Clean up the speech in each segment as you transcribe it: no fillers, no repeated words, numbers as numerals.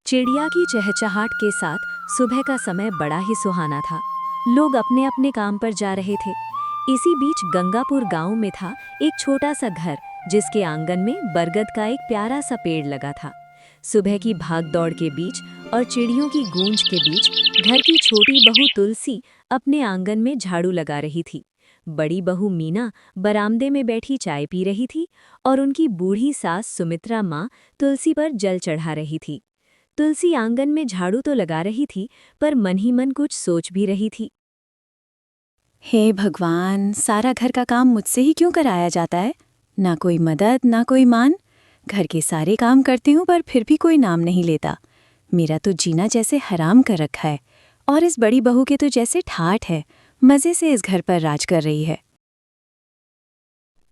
चिड़िया की चहचहाट के साथ सुबह का समय बड़ा ही सुहाना था। लोग अपने अपने काम पर जा रहे थे। इसी बीच गंगापुर गांव में था एक छोटा सा घर, जिसके आंगन में बरगद का एक प्यारा सा पेड़ लगा था। सुबह की भाग दौड़ के बीच और चिड़ियों की गूंज के बीच घर की छोटी बहू तुलसी अपने आंगन में झाड़ू लगा रही थी। बड़ी बहू मीना बरामदे में बैठी चाय पी रही थी और उनकी बूढ़ी सास सुमित्रा माँ तुलसी पर जल चढ़ा रही थी। तुलसी आंगन में झाड़ू तो लगा रही थी, पर मन ही मन कुछ सोच भी रही थी। हे भगवान, सारा घर का काम मुझसे ही क्यों कराया जाता है? ना कोई मदद, ना कोई मान। घर के सारे काम करती हूँ पर फिर भी कोई नाम नहीं लेता। मेरा तो जीना जैसे हराम कर रखा है। और इस बड़ी बहू के तो जैसे ठाठ है, मज़े से इस घर पर राज कर रही है।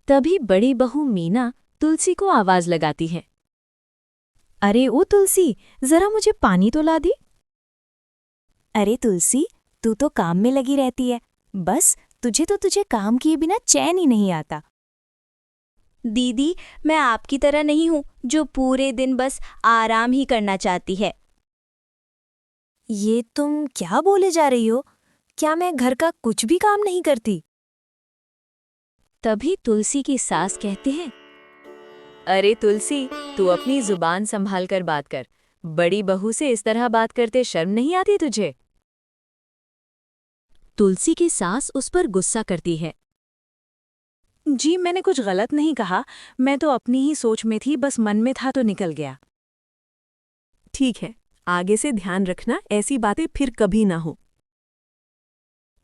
तभी बड़ी बहू मीना तुलसी को आवाज लगाती है। अरे ओ तुलसी, जरा मुझे पानी तो ला दी। अरे तुलसी, तू तो काम में लगी रहती है। बस तुझे काम किए बिना चैन ही नहीं आता। दीदी, मैं आपकी तरह नहीं हूँ जो पूरे दिन बस आराम ही करना चाहती है। ये तुम क्या बोले जा रही हो? क्या मैं घर का कुछ भी काम नहीं करती? तभी तुलसी की सास कहते हैं, अरे तुलसी, तू अपनी जुबान संभाल कर बात कर। बड़ी बहू से इस तरह बात करते शर्म नहीं आती तुझे? तुलसी की सास उस पर गुस्सा करती है। जी, मैंने कुछ गलत नहीं कहा। मैं तो अपनी ही सोच में थी, बस मन में था तो निकल गया। ठीक है, आगे से ध्यान रखना, ऐसी बातें फिर कभी ना हो।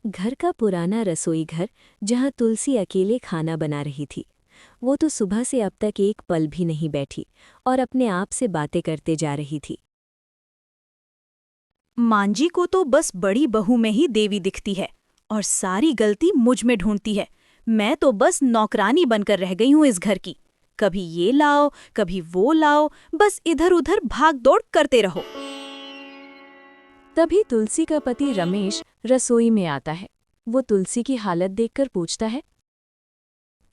घर का पुराना रसोई घर, जहां तुलसी अकेले खाना बना रही थी। वो तो सुबह से अब तक एक पल भी नहीं बैठी और अपने आप से बातें करते जा रही थी। मांझी को तो बस बड़ी बहू में ही देवी दिखती है और सारी गलती मुझ में ढूंढती है। मैं तो बस नौकरानी बनकर रह गई हूँ इस घर की। कभी ये लाओ, कभी वो लाओ, बस इधर उधर भाग दौड़ करते रहो। तभी तुलसी का पति रमेश रसोई में आता है। वो तुलसी की हालत देखकर पूछता है,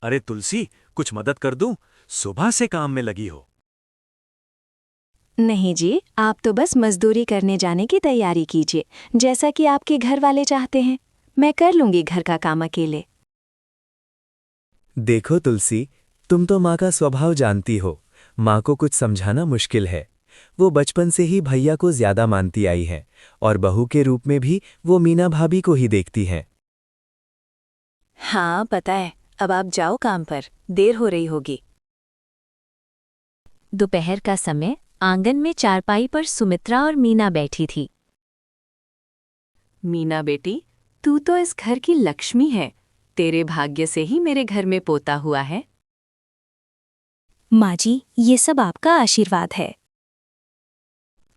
अरे तुलसी, कुछ मदद कर दूं? सुबह से काम में लगी हो। नहीं जी, आप तो बस मजदूरी करने जाने की तैयारी कीजिए, जैसा कि आपके घर वाले चाहते हैं। मैं कर लूंगी घर का काम अकेले। देखो तुलसी, तुम तो माँ का स्वभाव जानती हो। माँ को कुछ समझाना मुश्किल है। वो बचपन से ही भैया को ज्यादा मानती आई है और बहू के रूप में भी वो मीना भाभी को ही देखती हैं। हाँ, पता है। अब आप जाओ काम पर, देर हो रही होगी। दोपहर का समय आंगन में चारपाई पर सुमित्रा और मीना बैठी थी। मीना बेटी, तू तो इस घर की लक्ष्मी है। तेरे भाग्य से ही मेरे घर में पोता हुआ है। माँ जी, ये सब आपका आशीर्वाद है।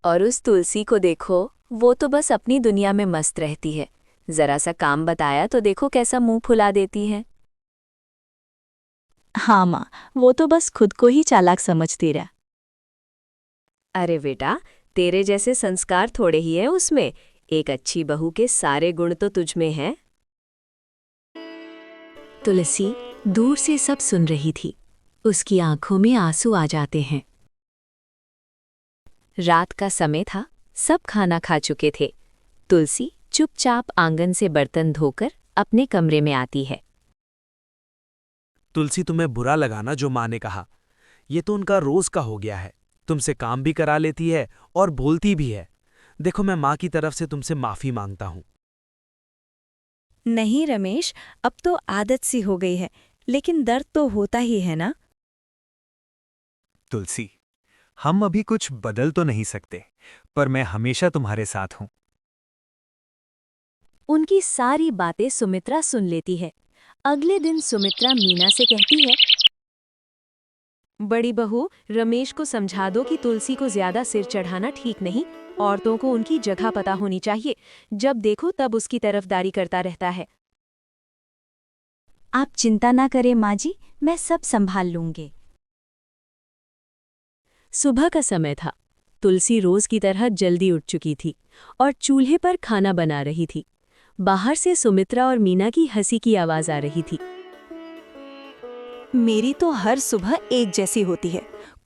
और उस तुलसी को देखो, वो तो बस अपनी दुनिया में मस्त रहती है। जरा सा काम बताया तो देखो कैसा मुंह फुला देती है। हाँ माँ, वो तो बस खुद को ही चालाक समझती रहा। अरे बेटा, तेरे जैसे संस्कार थोड़े ही है उसमें। एक अच्छी बहू के सारे गुण तो तुझ में हैं। तुलसी दूर से सब सुन रही थी। उसकी आंखों में आंसू आ जाते हैं। रात का समय था, सब खाना खा चुके थे। तुलसी चुपचाप आंगन से बर्तन धोकर अपने कमरे में आती है। तुलसी, तुम्हें बुरा लगा ना जो माँ ने कहा? ये तो उनका रोज का हो गया है। तुमसे काम भी करा लेती है और बोलती भी है। देखो, मैं माँ की तरफ से तुमसे माफी मांगता हूँ। नहीं रमेश, अब तो आदत सी हो गई है, लेकिन दर्द तो होता ही है ना। तुलसी, हम अभी कुछ बदल तो नहीं सकते, पर मैं हमेशा तुम्हारे साथ हूँ। उनकी सारी बातें सुमित्रा सुन लेती है। अगले दिन सुमित्रा मीना से कहती है, बड़ी बहू, रमेश को समझा दो कि तुलसी को ज्यादा सिर चढ़ाना ठीक नहीं। औरतों को उनकी जगह पता होनी चाहिए। जब देखो तब उसकी तरफदारी करता रहता है। आप चिंता ना करें माँ जी, मैं सब संभाल लूंगी। सुबह का समय था। तुलसी रोज की तरह जल्दी उठ चुकी थी और चूल्हे पर खाना बना रही थी। बाहर से सुमित्रा और मीना की हंसी की आवाज आ रही थी। मेरी तो हर सुबह एक जैसी होती है।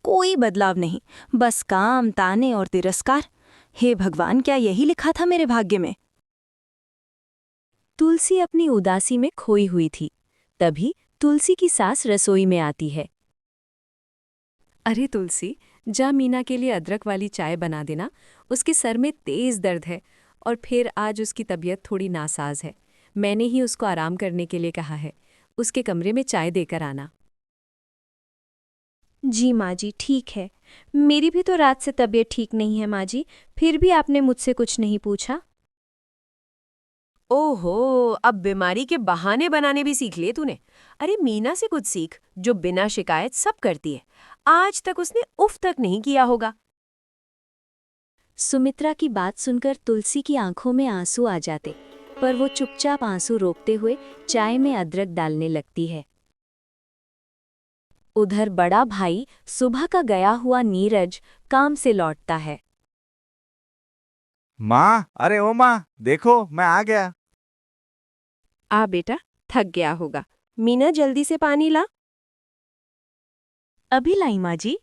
कोई बदलाव नहीं, बस काम, ताने और तिरस्कार। हे भगवान, क्या यही लिखा था मेरे भाग्य में? तुलसी अपनी उदासी में खोई हुई थी। तभी तुलसी की सास रसोई में आती है। अरे तुलसी, जा मीना के लिए अदरक वाली चाय बना देना। उसके सर में तेज दर्द है और फिर आज उसकी तबीयत थोड़ी नासाज है। मैंने ही उसको आराम करने के लिए कहा है। उसके कमरे में चाय देकर आना। जी माँ जी, ठीक है। मेरी भी तो रात से तबीयत ठीक नहीं है माँ जी, फिर भी आपने मुझसे कुछ नहीं पूछा। ओहो, अब बीमारी के बहाने बनाने भी सीख लिए तूने। अरे मीना से कुछ सीख, जो बिना शिकायत सब करती है। आज तक उसने उफ तक नहीं किया होगा। सुमित्रा की बात सुनकर तुलसी की आंखों में आंसू आ जाते, पर वो चुपचाप आंसू रोकते हुए चाय में अदरक डालने लगती है। उधर बड़ा भाई सुबह का गया हुआ नीरज काम से लौटता है। माँ, अरे ओ माँ, देखो मैं आ गया। आ बेटा, थक गया होगा। मीना जल्दी से पानी ला। अभी लाई माँ जी।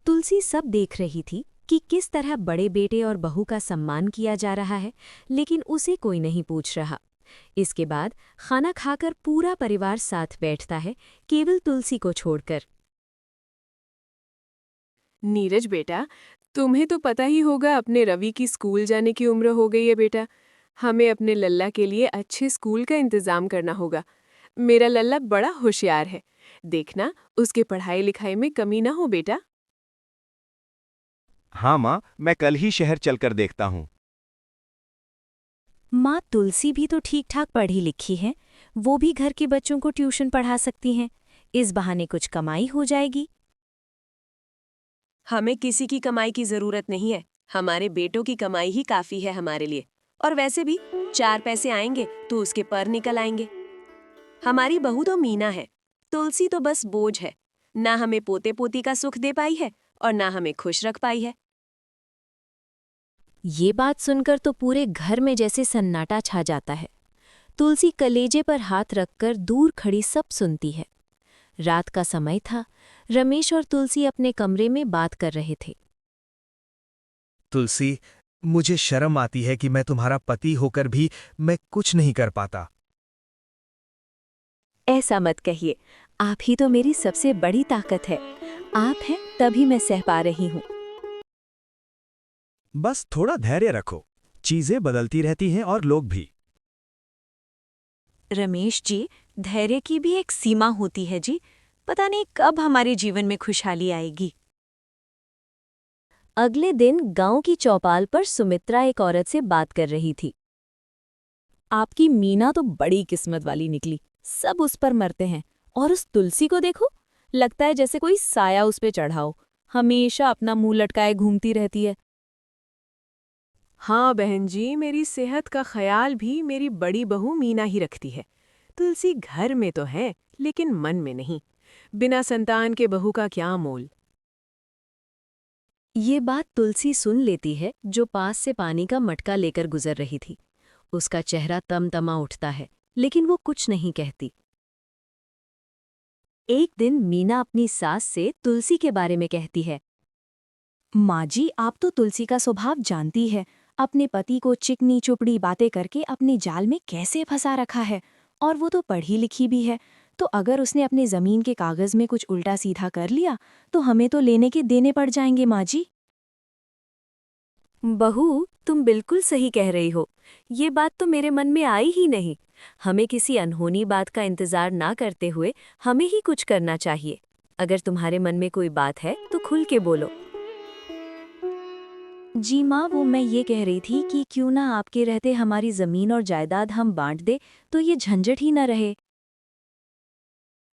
तुलसी सब देख रही थी कि किस तरह बड़े बेटे और बहू का सम्मान किया जा रहा है, लेकिन उसे कोई नहीं पूछ रहा। इसके बाद खाना खाकर पूरा परिवार साथ बैठता है, केवल तुलसी को छोड़कर। नीरज बेटा, तुम्हें तो पता ही होगा अपने रवि की स्कूल जाने की उम्र हो गई है बेटा। हमें अपने लल्ला के लिए अच्छे स्कूल का इंतजाम करना होगा। मेरा लल्ला बड़ा होशियार है। देखना, उसके पढ़ाई लिखाई में कमी ना हो बेटा। हाँ माँ, मैं कल ही शहर चलकर देखता हूँ। माँ तुलसी भी तो ठीक ठाक पढ़ी लिखी है, वो भी घर के बच्चों को ट्यूशन पढ़ा सकती हैं। इस बहाने कुछ कमाई हो जाएगी। हमें किसी की कमाई की जरूरत नहीं है। हमारे बेटों की कमाई ही काफी है हमारे लिए। और वैसे भी 4 पैसे आएंगे तो उसके पर निकल आएंगे। हमारी बहू तो मीना है, तुलसी तो बस बोझ है। ना हमें पोते पोती का सुख दे पाई है और ना हमें खुश रख पाई है। ये बात सुनकर तो पूरे घर में जैसे सन्नाटा छा जाता है। तुलसी कलेजे पर हाथ रखकर दूर खड़ी सब सुनती है। रात का समय था। रमेश और तुलसी अपने कमरे में बात कर रहे थे। तुलसी, मुझे शर्म आती है कि मैं तुम्हारा पति होकर भी मैं कुछ नहीं कर पाता। ऐसा मत कहिए, आप ही तो मेरी सबसे बड़ी ताकत है। आप हैं तभी मैं सह पा रही हूँ। बस थोड़ा धैर्य रखो, चीजें बदलती रहती हैं और लोग भी। रमेश जी, धैर्य की भी एक सीमा होती है जी। पता नहीं कब हमारे जीवन में खुशहाली आएगी। अगले दिन गांव की चौपाल पर सुमित्रा एक औरत से बात कर रही थी। आपकी मीना तो बड़ी किस्मत वाली निकली, सब उस पर मरते हैं। और उस तुलसी को देखो, लगता है जैसे कोई साया उस पे चढ़ा हो, हमेशा अपना मुंह लटकाए घूमती रहती है। हाँ बहन जी, मेरी सेहत का ख्याल भी मेरी बड़ी बहू मीना ही रखती है। तुलसी घर में तो है, लेकिन मन में नहीं। बिना संतान के बहू का क्या मोल। ये बात तुलसी सुन लेती है, जो पास से पानी का मटका लेकर गुजर रही थी। उसका चेहरा तमतमा उठता है, लेकिन वो कुछ नहीं कहती। एक दिन मीना अपनी सास से तुलसी के बारे में कहती है। माँ जी, आप तो तुलसी का स्वभाव जानती है। अपने पति को चिकनी चुपड़ी बातें करके अपने जाल में कैसे फंसा रखा है। और वो तो पढ़ी लिखी भी है, तो अगर उसने अपने जमीन के कागज में कुछ उल्टा सीधा कर लिया तो हमें तो लेने के देने पड़ जाएंगे माँ जी। बहू, तुम बिल्कुल सही कह रही हो। ये बात तो मेरे मन में आई ही नहीं। हमें किसी अनहोनी बात का इंतजार ना करते हुए हमें ही कुछ करना चाहिए। अगर तुम्हारे मन में कोई बात है तो खुल के बोलो। जी माँ, वो मैं ये कह रही थी कि क्यों ना आपके रहते हमारी जमीन और जायदाद हम बांट दे, तो ये झंझट ही न रहे।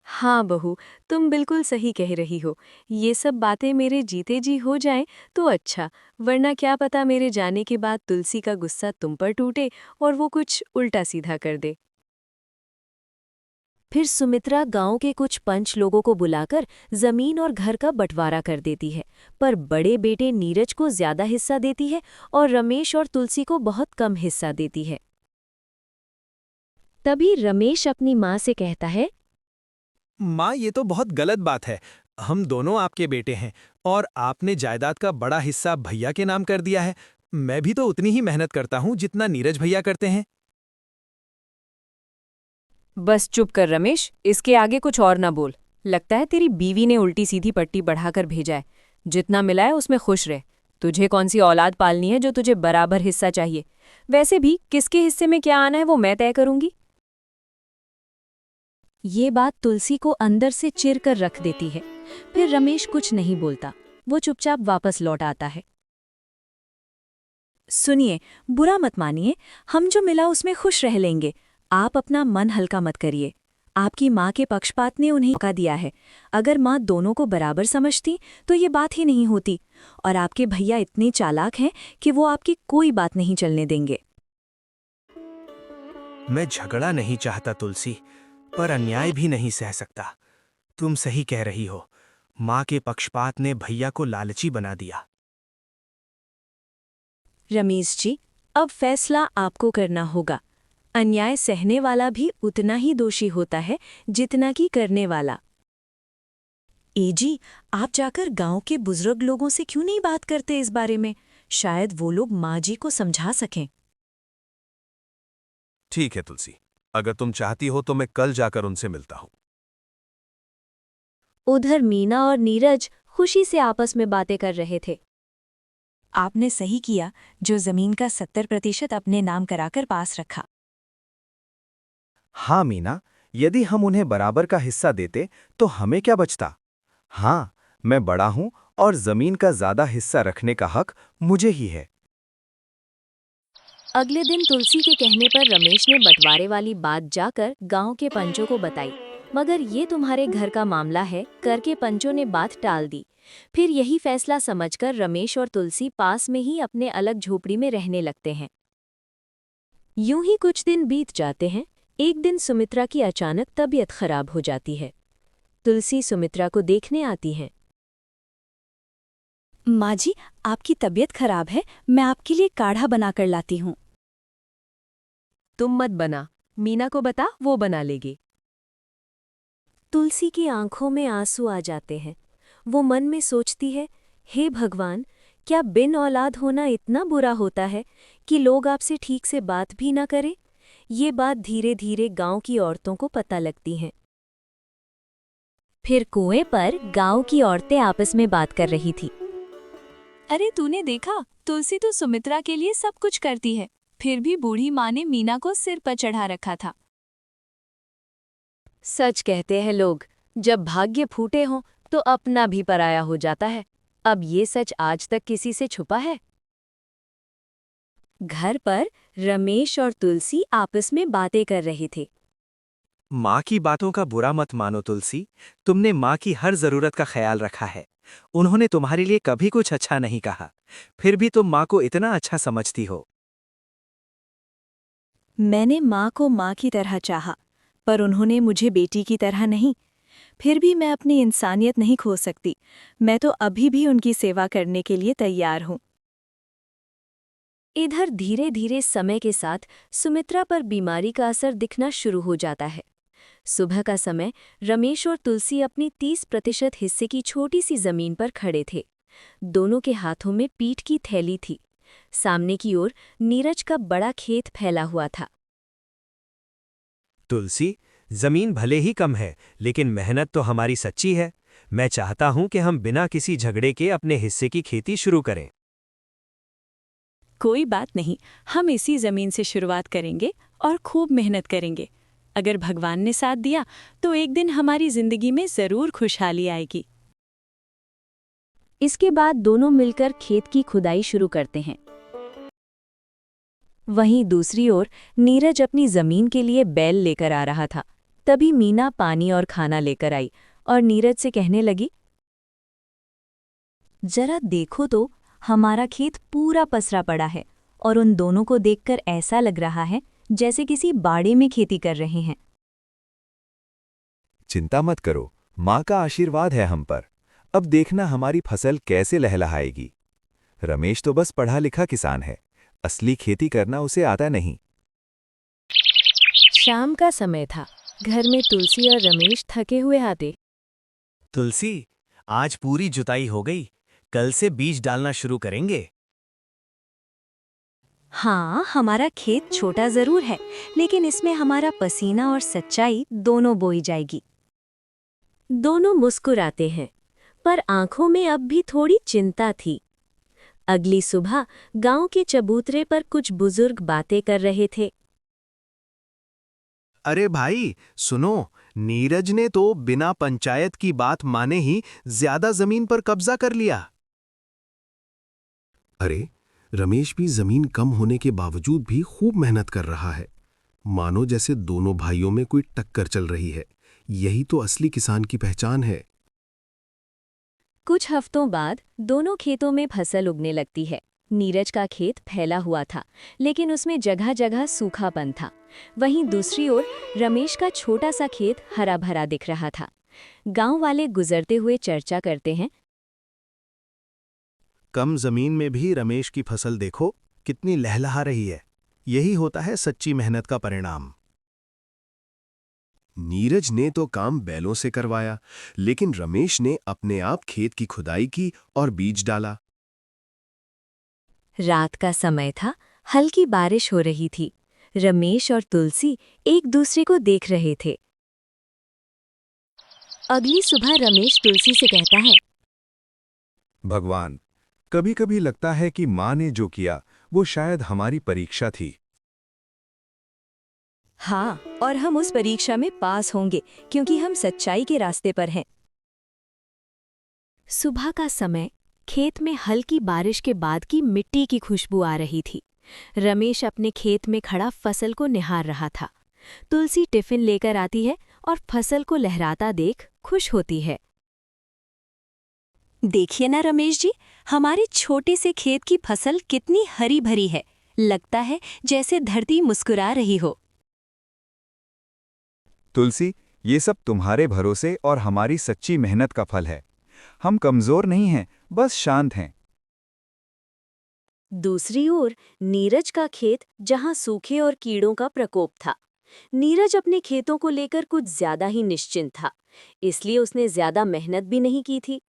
हाँ बहू, तुम बिल्कुल सही कह रही हो। ये सब बातें मेरे जीते जी हो जाएं तो अच्छा, वरना क्या पता मेरे जाने के बाद तुलसी का गुस्सा तुम पर टूटे और वो कुछ उल्टा सीधा कर दे। फिर सुमित्रा गांव के कुछ पंच लोगों को बुलाकर जमीन और घर का बंटवारा कर देती है, पर बड़े बेटे नीरज को ज्यादा हिस्सा देती है और रमेश और तुलसी को बहुत कम हिस्सा देती है। तभी रमेश अपनी माँ से कहता है, माँ, ये तो बहुत गलत बात है। हम दोनों आपके बेटे हैं और आपने जायदाद का बड़ा हिस्सा भैया के नाम कर दिया है। मैं भी तो उतनी ही मेहनत करता हूँ जितना नीरज भैया करते हैं। बस चुप कर रमेश, इसके आगे कुछ और ना बोल। लगता है तेरी बीवी ने उल्टी सीधी पट्टी बढ़ाकर भेजा है। जितना मिला है उसमें खुश रह। तुझे कौन सी औलाद पालनी है जो तुझे बराबर हिस्सा चाहिए? वैसे भी किसके हिस्से में क्या आना है वो मैं तय करूंगी। ये बात तुलसी को अंदर से चिर कर रख देती है। फिर रमेश कुछ नहीं बोलता, वो चुपचाप वापस लौट आता है। सुनिए, बुरा मत मानिए, हम जो मिला उसमें खुश रह लेंगे। आप अपना मन हल्का मत करिए। आपकी माँ के पक्षपात ने उन्हें मौका दिया है। अगर माँ दोनों को बराबर समझती तो ये बात ही नहीं होती। और आपके भैया इतने चालाक हैं कि वो आपकी कोई बात नहीं चलने देंगे। मैं झगड़ा नहीं चाहता तुलसी, पर अन्याय भी नहीं सह सकता। तुम सही कह रही हो, माँ के पक्षपात ने भैया को लालची बना दिया। रमेश जी, अब फैसला आपको करना होगा। अन्याय सहने वाला भी उतना ही दोषी होता है जितना कि करने वाला। एजी, आप जाकर गांव के बुजुर्ग लोगों से क्यों नहीं बात करते इस बारे में? शायद वो लोग माँ जी को समझा सकें। ठीक है तुलसी, अगर तुम चाहती हो तो मैं कल जाकर उनसे मिलता हूं। उधर मीना और नीरज खुशी से आपस में बातें कर रहे थे। आपने सही किया जो जमीन का 70% अपने नाम कराकर पास रखा। हाँ मीना, यदि हम उन्हें बराबर का हिस्सा देते तो हमें क्या बचता? हाँ, मैं बड़ा हूं और जमीन का ज्यादा हिस्सा रखने का हक मुझे ही है। अगले दिन तुलसी के कहने पर रमेश ने बंटवारे वाली बात जाकर गांव के पंचों को बताई। मगर ये तुम्हारे घर का मामला है करके पंचों ने बात टाल दी। फिर यही फैसला समझकर रमेश और तुलसी पास में ही अपने अलग झोपड़ी में रहने लगते हैं। यूं ही कुछ दिन बीत जाते हैं। एक दिन सुमित्रा की अचानक तबीयत खराब हो जाती है। तुलसी सुमित्रा को देखने आती है। माँ जी, आपकी तबीयत खराब है, मैं आपके लिए काढ़ा बनाकर लाती हूँ। तुम मत बना, मीना को बता, वो बना लेगी। तुलसी की आंखों में आंसू आ जाते हैं। वो मन में सोचती है, हे भगवान, क्या बिन औलाद होना इतना बुरा होता है कि लोग आपसे ठीक से बात भी ना करें? ये बात धीरे धीरे गांव की औरतों को पता लगती है। फिर कुएं पर गांव की औरतें आपस में बात कर रही थी। अरे तूने देखा, तुलसी तो सुमित्रा के लिए सब कुछ करती है, फिर भी बूढ़ी माँ ने मीना को सिर पर चढ़ा रखा था। सच कहते हैं लोग, जब भाग्य फूटे हों तो अपना भी पराया हो जाता है। अब ये सच आज तक किसी से छुपा है? घर पर रमेश और तुलसी आपस में बातें कर रहे थे। माँ की बातों का बुरा मत मानो तुलसी, तुमने माँ की हर जरूरत का ख्याल रखा है। उन्होंने तुम्हारे लिए कभी कुछ अच्छा नहीं कहा, फिर भी तुम माँ को इतना अच्छा समझती हो। मैंने माँ को माँ की तरह चाहा, पर उन्होंने मुझे बेटी की तरह नहीं। फिर भी मैं अपनी इंसानियत नहीं खो सकती। मैं तो अभी भी उनकी सेवा करने के लिए तैयार हूँ। इधर धीरे धीरे समय के साथ सुमित्रा पर बीमारी का असर दिखना शुरू हो जाता है। सुबह का समय रमेश और तुलसी अपनी 30% हिस्से की छोटी सी जमीन पर खड़े थे। दोनों के हाथों में पीठ की थैली थी। सामने की ओर नीरज का बड़ा खेत फैला हुआ था। तुलसी, जमीन भले ही कम है, लेकिन मेहनत तो हमारी सच्ची है। मैं चाहता हूं कि हम बिना किसी झगड़े के अपने हिस्से की खेती शुरू करें। कोई बात नहीं, हम इसी जमीन से शुरुआत करेंगे और खूब मेहनत करेंगे। अगर भगवान ने साथ दिया तो एक दिन हमारी जिंदगी में जरूर खुशहाली आएगी। इसके बाद दोनों मिलकर खेत की खुदाई शुरू करते हैं। वहीं दूसरी ओर नीरज अपनी जमीन के लिए बैल लेकर आ रहा था। तभी मीना पानी और खाना लेकर आई और नीरज से कहने लगी, जरा देखो तो, हमारा खेत पूरा पसरा पड़ा है और उन दोनों को देखकर ऐसा लग रहा है जैसे किसी बाड़े में खेती कर रहे हैं। चिंता मत करो, माँ का आशीर्वाद है हम पर। अब देखना हमारी फसल कैसे लहलहाएगी। रमेश तो बस पढ़ा लिखा किसान है, असली खेती करना उसे आता नहीं। शाम का समय था। घर में तुलसी और रमेश थके हुए आते। तुलसी, आज पूरी जुताई हो गई। कल से बीज डालना शुरू करेंगे। हाँ, हमारा खेत छोटा जरूर है, लेकिन इसमें हमारा पसीना और सच्चाई दोनों बोई जाएगी। दोनों मुस्कुराते हैं, पर आंखों में अब भी थोड़ी चिंता थी। अगली सुबह गांव के चबूतरे पर कुछ बुजुर्ग बातें कर रहे थे। अरे भाई सुनो, नीरज ने तो बिना पंचायत की बात माने ही ज्यादा जमीन पर कब्जा कर लिया। अरे, रमेश भी जमीन कम होने के बावजूद भी खूब मेहनत कर रहा है। मानो जैसे दोनों भाइयों में कोई टक्कर चल रही है। यही तो असली किसान की पहचान है। कुछ हफ्तों बाद दोनों खेतों में फसल उगने लगती है। नीरज का खेत फैला हुआ था, लेकिन उसमें जगह जगह सूखापन था। वहीं दूसरी ओर रमेश का छोटा सा खेत हरा भरा दिख रहा था। गांव वाले गुजरते हुए चर्चा करते हैं। कम जमीन में भी रमेश की फसल देखो कितनी लहलहा रही है। यही होता है सच्ची मेहनत का परिणाम। नीरज ने तो काम बैलों से करवाया, लेकिन रमेश ने अपने आप खेत की खुदाई की और बीज डाला। रात का समय था, हल्की बारिश हो रही थी। रमेश और तुलसी एक दूसरे को देख रहे थे। अगली सुबह रमेश तुलसी से कहता है, भगवान, कभी कभी लगता है कि माँ ने जो किया वो शायद हमारी परीक्षा थी। हाँ, और हम उस परीक्षा में पास होंगे, क्योंकि हम सच्चाई के रास्ते पर हैं। सुबह का समय, खेत में हल्की बारिश के बाद की मिट्टी की खुशबू आ रही थी। रमेश अपने खेत में खड़ा फसल को निहार रहा था। तुलसी टिफिन लेकर आती है और फसल को लहराता देख खुश होती है। देखिए ना रमेश जी, हमारे छोटे से खेत की फसल कितनी हरी भरी है। लगता है जैसे धरती मुस्कुरा रही हो। तुलसी, ये सब तुम्हारे भरोसे और हमारी सच्ची मेहनत का फल है। हम कमजोर नहीं हैं, बस शांत हैं। दूसरी ओर नीरज का खेत, जहां सूखे और कीड़ों का प्रकोप था। नीरज अपने खेतों को लेकर कुछ ज्यादा ही निश्चिंत था, इसलिए उसने ज्यादा मेहनत भी नहीं की थी।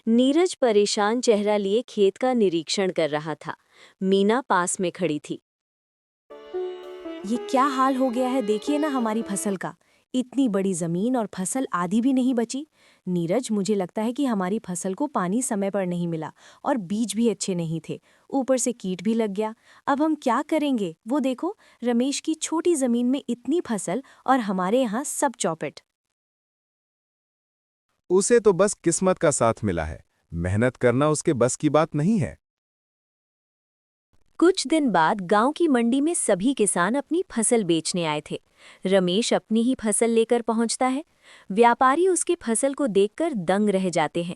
नीरज परेशान चेहरा लिए खेत का निरीक्षण कर रहा था। मीना पास में खड़ी थी। ये क्या हाल हो गया है, देखिए ना हमारी फसल का। इतनी बड़ी जमीन और फसल आधी भी नहीं बची। नीरज, मुझे लगता है कि हमारी फसल को पानी समय पर नहीं मिला और बीज भी अच्छे नहीं थे। ऊपर से कीट भी लग गया। अब हम क्या करेंगे? वो देखो, रमेश की छोटी जमीन में इतनी फसल और हमारे यहाँ सब चौपट। उसे तो बस किस्मत का साथ मिला है। मेहनत करना उसके बस की बात नहीं है। कुछ दिन बाद गांव की मंडी में सभी किसान अपनी फसल बेचने आए थे। रमेश अपनी ही फसल लेकर पहुंचता है। व्यापारी उसकी फसल को देखकर दंग रह जाते हैं।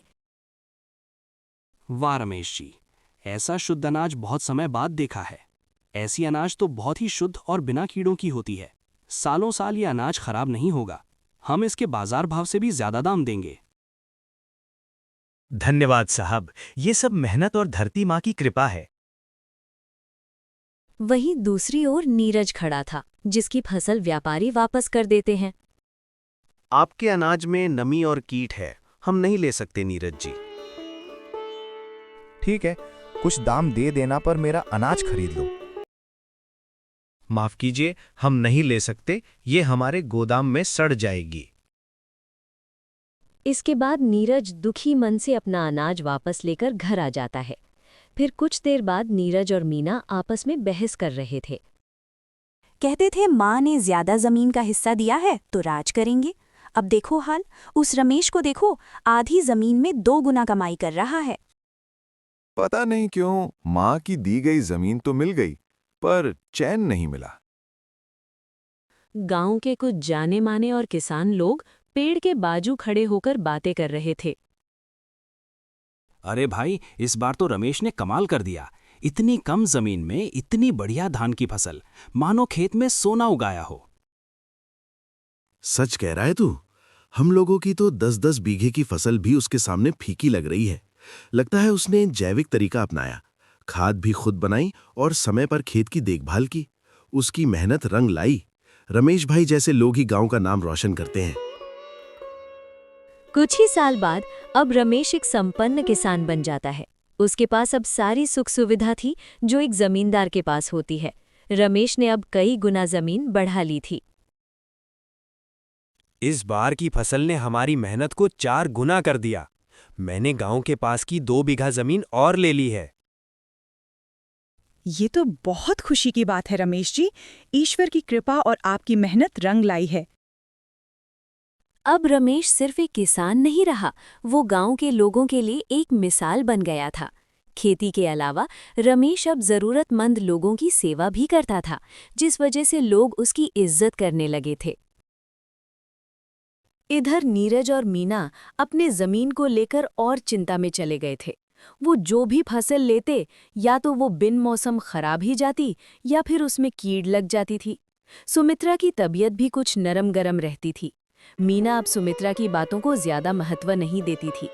वाह रमेश जी, ऐसा शुद्ध अनाज बहुत समय बाद देखा है। ऐसी अनाज तो बहुत ही शुद्ध और बिना कीड़ों की होती है। सालों साल ये अनाज खराब नहीं होगा। हम इसके बाजार भाव से भी ज्यादा दाम देंगे। धन्यवाद साहब, ये सब मेहनत और धरती माँ की कृपा है। वहीं दूसरी ओर नीरज खड़ा था, जिसकी फसल व्यापारी वापस कर देते हैं। आपके अनाज में नमी और कीट है, हम नहीं ले सकते नीरज जी। ठीक है, कुछ दाम दे देना पर मेरा अनाज खरीद लो। माफ कीजिए, हम नहीं ले सकते, ये हमारे गोदाम में सड़ जाएगी। इसके बाद नीरज दुखी मन से अपना अनाज वापस लेकर घर आ जाता है। फिर कुछ देर बाद नीरज और मीना आपस में बहस कर रहे थे। कहते थे माँ ने ज्यादा जमीन का हिस्सा दिया है तो राज करेंगे। अब देखो हाल, उस रमेश को देखो, आधी जमीन में 2 गुना कमाई कर रहा है। पता नहीं क्यों माँ की दी गई जमीन तो मिल गई, पर चैन नहीं मिला। गांव के कुछ जाने माने और किसान लोग पेड़ के बाजू खड़े होकर बातें कर रहे थे। अरे भाई, इस बार तो रमेश ने कमाल कर दिया। इतनी कम जमीन में इतनी बढ़िया धान की फसल, मानो खेत में सोना उगाया हो। सच कह रहा है तू? हम लोगों की तो 10-10 बीघे की फसल भी उसके सामने फीकी लग रही है। लगता है उसने जैविक तरीका अपनाया, खाद भी खुद बनाई और समय पर खेत की देखभाल की। उसकी मेहनत रंग लाई। रमेश भाई जैसे लोग ही गांव का नाम रोशन करते हैं। कुछ ही साल बाद अब रमेश एक संपन्न किसान बन जाता है। उसके पास अब सारी सुख सुविधा थी जो एक जमींदार के पास होती है। रमेश ने अब कई गुना जमीन बढ़ा ली थी। इस बार की फसल ने हमारी मेहनत को 4 गुना कर दिया। मैंने गांव के पास की 2 बीघा जमीन और ले ली है। ये तो बहुत खुशी की बात है रमेश जी। ईश्वर की कृपा और आपकी मेहनत रंग लाई है। अब रमेश सिर्फ एक किसान नहीं रहा, वो गांव के लोगों के लिए एक मिसाल बन गया था। खेती के अलावा रमेश अब जरूरतमंद लोगों की सेवा भी करता था, जिस वजह से लोग उसकी इज्जत करने लगे थे। इधर नीरज और मीना अपने जमीन को लेकर और चिंता में चले गए थे। वो जो भी फसल लेते, या तो वो बिन मौसम खराब ही जाती या फिर उसमें कीड़ लग जाती थी। सुमित्रा की तबीयत भी कुछ नरम गरम रहती थी। मीना अब सुमित्रा की बातों को ज्यादा महत्व नहीं देती थी।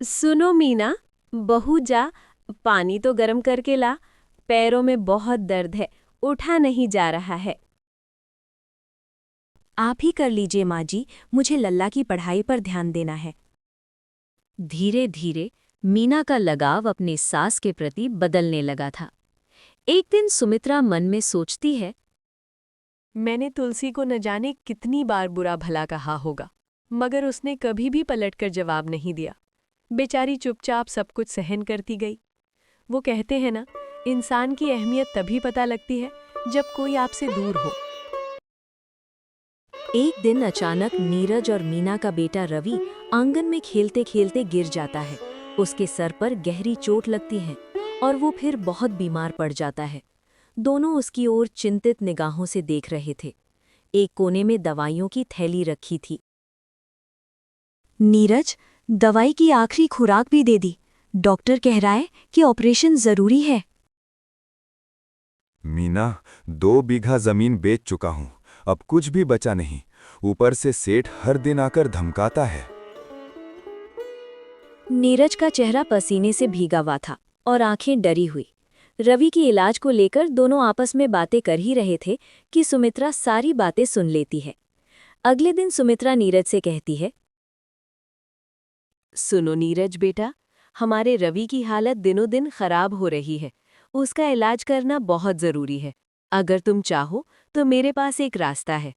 सुनो मीना, बहू जा, पानी तो गर्म करके ला। पैरों में बहुत दर्द है, उठा नहीं जा रहा है। आप ही कर लीजिए माँ जी, मुझे लल्ला की पढ़ाई पर ध्यान देना है। धीरे धीरे मीना का लगाव अपने सास के प्रति बदलने लगा था। एक दिन सुमित्रा मन में सोचती है, मैंने तुलसी को न जाने कितनी बार बुरा भला कहा होगा, मगर उसने कभी भी पलटकर जवाब नहीं दिया। बेचारी चुपचाप सब कुछ सहन करती गई। वो कहते हैं ना, इंसान की अहमियत तभी पता लगती है जब कोई आपसे दूर हो। एक दिन अचानक नीरज और मीना का बेटा रवि आंगन में खेलते खेलते गिर जाता है। उसके सर पर गहरी चोट लगती है और वो फिर बहुत बीमार पड़ जाता है। दोनों उसकी ओर चिंतित निगाहों से देख रहे थे। एक कोने में दवाइयों की थैली रखी थी। नीरज, दवाई की आखिरी खुराक भी दे दी। डॉक्टर कह रहा है कि ऑपरेशन जरूरी है। मीना, 2 बीघा जमीन बेच चुका हूं, अब कुछ भी बचा नहीं। ऊपर से सेठ हर दिन आकर धमकाता है। नीरज का चेहरा पसीने से भीगा हुआ था और आंखें डरी हुई। रवि की इलाज को लेकर दोनों आपस में बातें कर ही रहे थे कि सुमित्रा सारी बातें सुन लेती है। अगले दिन सुमित्रा नीरज से कहती है, सुनो नीरज बेटा, हमारे रवि की हालत दिनों दिन खराब हो रही है। उसका इलाज करना बहुत जरूरी है। अगर तुम चाहो तो मेरे पास एक रास्ता है।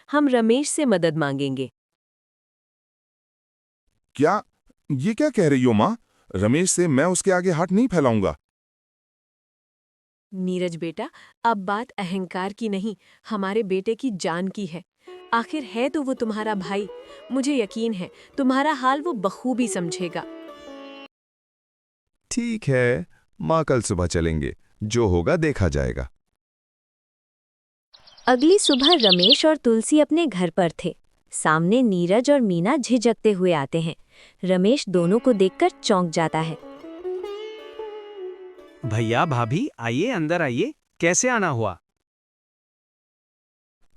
हम रमेश से मदद मांगेंगे। क्या? ये क्या कह रही हो माँ? रमेश से मैं उसके आगे हाथ नहीं फैलाऊंगा। नीरज बेटा, अब बात अहंकार की नहीं, हमारे बेटे की जान की है। आखिर है तो वो तुम्हारा भाई। मुझे यकीन है तुम्हारा हाल वो बखूबी समझेगा। ठीक है माँ, कल सुबह चलेंगे, जो होगा देखा जाएगा। अगली सुबह रमेश और तुलसी अपने घर पर थे। सामने नीरज और मीना झिझकते हुए आते हैं। रमेश दोनों को देखकर चौंक जाता है। भैया भाभी, आइए अंदर आइए। कैसे आना हुआ?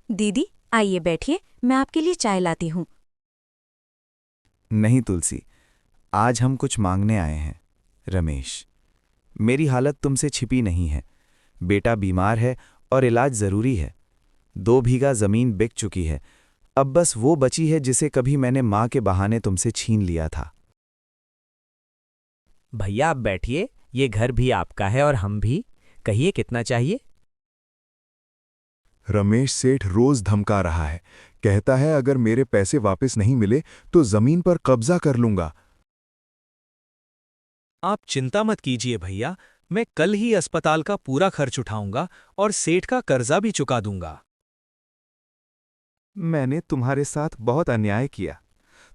दीदी आइए बैठिए, मैं आपके लिए चाय लाती हूँ। नहीं तुलसी, आज हम कुछ मांगने आए हैं। रमेश, मेरी हालत तुमसे छिपी नहीं है। बेटा बीमार है और इलाज जरूरी है। 2 बीघा जमीन बिक चुकी है। अब बस वो बची है जिसे कभी मैंने माँ के बहाने तुमसे छीन लिया था। भैया आप बैठिए, ये घर भी आपका है और हम भी। कहिए कितना चाहिए? रमेश सेठ रोज धमका रहा है, कहता है अगर मेरे पैसे वापस नहीं मिले तो जमीन पर कब्जा कर लूंगा। आप चिंता मत कीजिए भैया, मैं कल ही अस्पताल का पूरा खर्च उठाऊंगा और सेठ का कर्जा भी चुका दूंगा। मैंने तुम्हारे साथ बहुत अन्याय किया,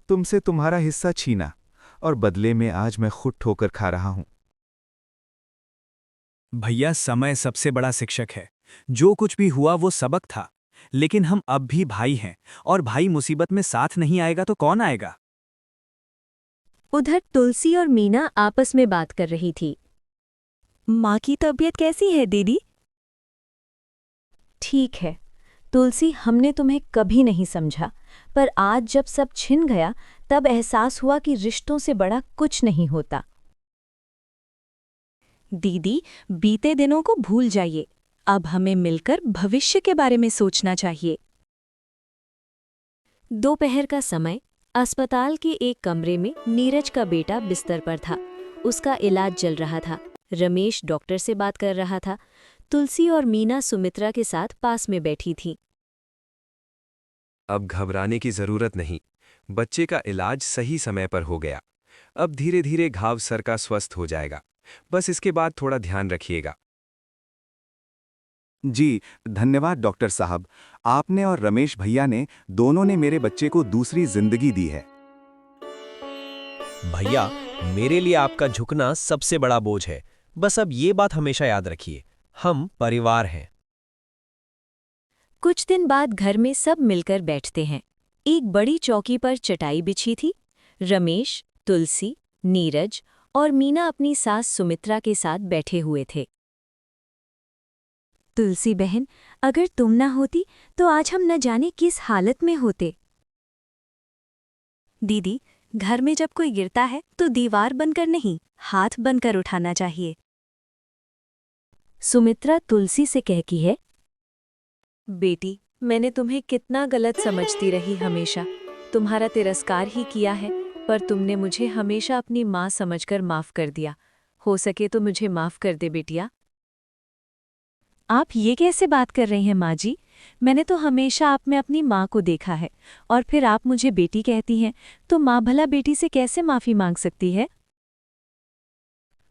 तुमसे तुम्हारा हिस्सा छीना और बदले में आज मैं खुद ठोकर खा रहा हूं। भैया, समय सबसे बड़ा शिक्षक है। जो कुछ भी हुआ वो सबक था, लेकिन हम अब भी भाई हैं और भाई मुसीबत में साथ नहीं आएगा तो कौन आएगा? उधर तुलसी और मीना आपस में बात कर रही थी। माँ की तबीयत कैसी है दीदी? ठीक है तुलसी, हमने तुम्हें कभी नहीं समझा, पर आज जब सब छिन गया तब एहसास हुआ कि रिश्तों से बड़ा कुछ नहीं होता। दीदी, बीते दिनों को भूल जाइए। अब हमें मिलकर भविष्य के बारे में सोचना चाहिए। दोपहर का समय, अस्पताल के एक कमरे में नीरज का बेटा बिस्तर पर था। उसका इलाज चल रहा था। रमेश डॉक्टर से बात कर रहा था। तुलसी और मीना सुमित्रा के साथ पास में बैठी थीं। अब घबराने की जरूरत नहीं। बच्चे का इलाज सही समय पर हो गया। अब धीरे धीरे घाव सर का स्वस्थ हो जाएगा। बस इसके बाद थोड़ा ध्यान रखिएगा। जी, धन्यवाद डॉक्टर साहब। आपने और रमेश भैया ने दोनों ने मेरे बच्चे को दूसरी जिंदगी दी है। भैया, मेरे लिए आपका झुकना सबसे बड़ा बोझ है। बस अब ये बात हमेशा याद रखिए, हम परिवार हैं। कुछ दिन बाद घर में सब मिलकर बैठते हैं। एक बड़ी चौकी पर चटाई बिछी थी। रमेश, तुलसी, नीरज और मीना अपनी सास सुमित्रा के साथ बैठे हुए थे। तुलसी बहन, अगर तुम ना होती तो आज हम न जाने किस हालत में होते। दीदी, घर में जब कोई गिरता है तो दीवार बनकर नहीं, हाथ बनकर उठाना चाहिए। सुमित्रा तुलसी से कहती है, बेटी, मैंने तुम्हें कितना गलत समझती रही, हमेशा तुम्हारा तिरस्कार ही किया है, पर तुमने मुझे हमेशा अपनी माँ समझकर माफ कर दिया। हो सके तो मुझे माफ कर दे बेटिया। आप ये कैसे बात कर रही हैं माँ जी? मैंने तो हमेशा आप में अपनी माँ को देखा है, और फिर आप मुझे बेटी कहती हैं, तो माँ भला बेटी से कैसे माफ़ी मांग सकती है?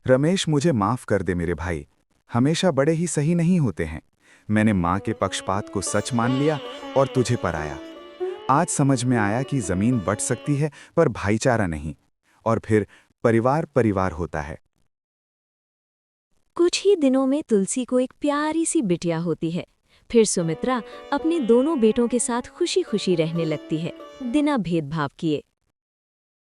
रमेश, मुझे माफ कर दे मेरे भाई। हमेशा बड़े ही सही नहीं होते हैं। मैंने माँ के पक्षपात को सच मान लिया और तुझे पर आया। आज समझ में आया कि जमीन बट सकती है पर भाईचारा नहीं, और फिर परिवार परिवार होता है। कुछ ही दिनों में तुलसी को एक प्यारी सी बिटिया होती है। फिर सुमित्रा अपने दोनों बेटों के साथ खुशी खुशी रहने लगती है, बिना भेदभाव किए।